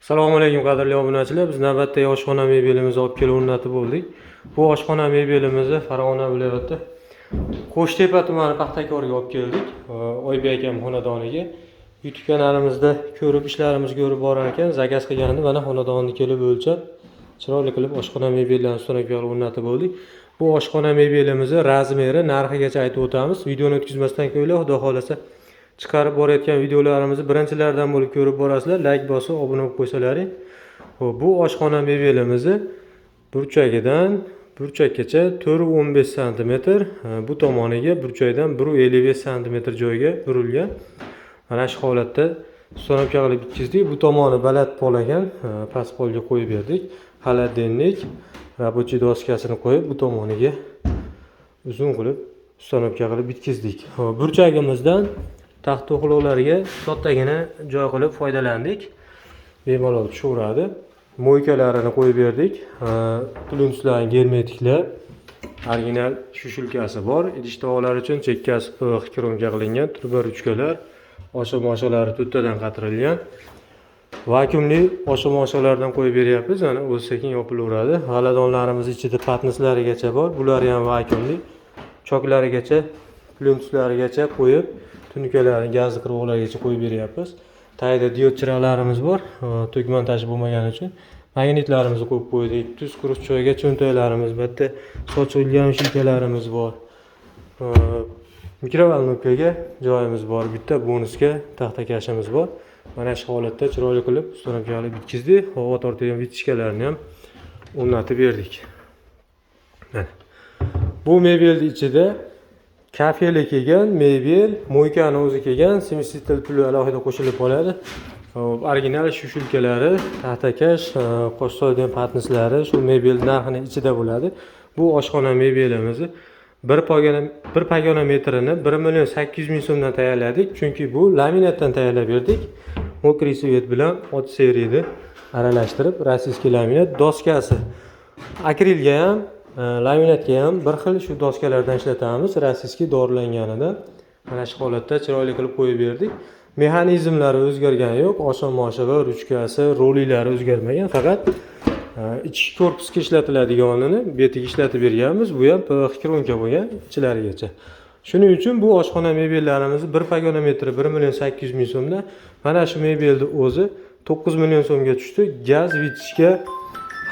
Assalomu alaykum qadrli obunachilar. Biz navbatdagi oshxona mebelimizni olib kelib o'rnatib bo'ldik. Bu oshxona mebelimizni Farg'ona viloyati Qo'shtepa tumani Paxtakorga olib keldik. Oybek akam xonadoniga. YouTube kanalimizda ko'rib ishlarimizni ko'rib borar ekan, zakaz qilganda mana xonadonni kelib o'lchab, chiroyli qilib oshxona mebellarni ustonaga o'rnatib bo'ldik. Bu oshxona mebelimizni razmeri, narxigacha aytib o'tamiz. Videoni o'tkazmasdan qo'yinglar, xudo xolasa chiqarib borayotgan videolarimizni birinchilardan bo'lib ko'rib borasizlar. Like bosib, obuna bo'lib qo'ysalaring. Bu oshxona mebelimizni burchagidan burchakgacha 4.15 cm, bu tomoniga burchakdan 1.55 cm joyga burilgan. Mana shu holatda ustonaga qilib bitkizdik. Bu tomoni baland pol ekan, past polga qo'yib berdik. Xaladenlik rabochiy doskasini qo'yib, bu tomoniga uzun qilib ustonaga qilib bitkizdik. Burchagimizdan taxt to'qloqlarga soddagina joy qilib foydalandik. Bemalol tushaveradi. Mo'ykalarini qo'yib berdik. Plyunslar, germetiklar, original shushulkasi bor. Idish tovoqlar uchun chekkasi PVX kromga qilingan turba ruchkalar, osha-moshalari to'rttadan qatirilgan. Vakuumli osha-moshalardan qo'yib beryapmiz. Mana o'zi sekin yopilaveradi. G'aladonlarimiz ichida patnislarigacha bor. Bular ham vakuumli. Choklarigacha, plyunslarigacha qo'yib, tunukalarni gazli qirg'oqlargacha qo'yib beryapmiz. Tagida diod chiroqlarimiz bor, to'k montaji bo'lmagani uchun. Magnitlarimizni qo'yib qo'ydik. Tuz quruq joyga cho'ntaklarimiz, bitta sochilgan shilkalarimiz bor. Mikrovalnovkaga joyimiz bor. Bitta bonusga taxtakashimiz bor. Mana shu holatda chiroyli qilib ustonaga olib bitkizdik. Havo tortadigan vitishkalarni ham o'rnatib berdik. Mana. Bu mebelning ichida kafeli kelgan mebel, mo'ykani o'zi kelgan, semisitel puli alohida qo'shilib qoladi. Original shushulkalari, taxtakash, qo'sh soydan patnislari shu mebel narxining ichida bo'ladi. Bu oshxona mebelimizni bir pogona metrini 1.800.000 so'mdan tayyorladik. Chunki bu laminatdan tayyorlab berdik. Mokriy svet bilan ot seriyada aralashtirib, rossiyskiy laminat doskasi. Akrilga ham laminatga ham bir xil shu doskalardan ishlatamiz, rossiyskiy dorilanganidan. Mana shu holatda chiroyli qilib qo'yib berdik. Mexanizmlari o'zgargani yo'q, osha-mosha va ruchkasi, roliylari o'zgarmagan, faqat ichki korpusga ishlatiladigani betiga ishlatib berganmiz. Bu ham PVX kronka bo'lgan ichlarigacha. Shuning uchun bu oshxona mebellarimizni bir pogona metri 1.800.000 so'mdan, mana shu mebelni o'zi 9 million so'mga tushdi. Gaz vitishka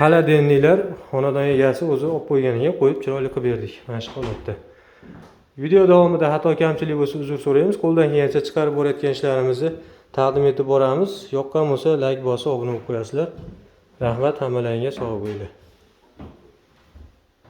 xaladenliklar xonadon egasi o'zi olib qo'yganiga qo'yib chiroyli qilib berdik. Mana shu holatda. Video davomida xato kamchilik bo'lsa uzr so'raymiz. Qo'ldan kelgancha chiqarib borayotgan ishlarimizni taqdim etib boramiz. Yoqqan bo'lsa like bosib, obuna bo'lib qo'yasizlar. Rahmat, hammalaringga sog' bo'linglar.